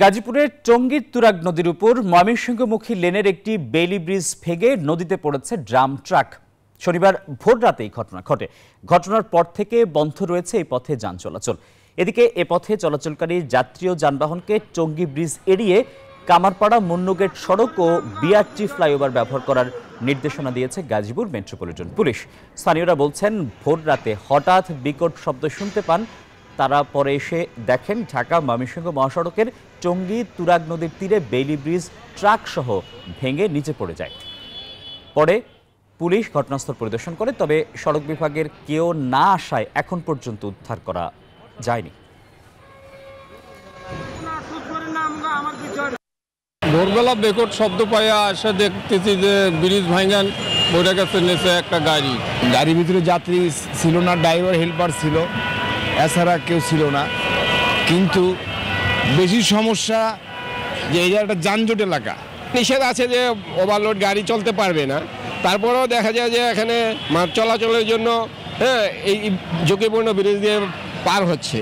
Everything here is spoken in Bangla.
গাজীপুরের টঙ্গীর তুরাগ নদীর উপর ময়মনসিংহমুখী লেনের একটি বেইলি ব্রিজ ভেঙে নদীতে পড়েছে ড্রাম ট্রাক। শনিবার ভোর রাতে এই ঘটনা ঘটে। ঘটনার পর থেকে বন্ধ রয়েছে এই পথে যান চলাচল। এদিকে এ পথে চলাচলকারী যাত্রী ও যানবাহনকে টঙ্গী ব্রিজ এড়িয়ে কামারপাড়া মুন্নুগেট সড়ক ও বিআরটি ফ্লাইওভার ব্যবহার করার নির্দেশনা দিয়েছে গাজীপুর মেট্রোপলিটন পুলিশ। স্থানীয়রা বলছেন, ভোর রাতে হঠাৎ বিকট শব্দ শুনতে পান। তারা পরে এসে দেখেন ঢাকা ময়মনসিংহ মহাসড়কের টঙ্গী তুরাগ নদীর তীরে বেইলি ব্রিজ ট্রাক সহ ভেঙে নিচে পড়ে যায়। পরে পুলিশ ঘটনাস্থল পরিদর্শন করে, তবে সড়ক বিভাগের কেউ না আসায় এখন পর্যন্ত উদ্ধার করা যায়নি। ভোরবেলা বেকট শব্দ পাইয়া আসে দেখতেছি যে ব্রিজ ভাঙান বইটা গেছে নিচে একটা গাড়ির ভিতরে যাত্রী ছিল না, ড্রাইভার হেল্পার ছিল, এছাড়া কেউ ছিল না। কিন্তু বেশি সমস্যা যে এই একটা যানজট এলাকা, নিষেধ আছে যে ওভারলোড গাড়ি চলতে পারবে না। তারপরেও দেখা যায় যে এখানে মাঠ চলাচলের জন্য এই ঝুঁকিপূর্ণ ব্রিজ দিয়ে পার হচ্ছে।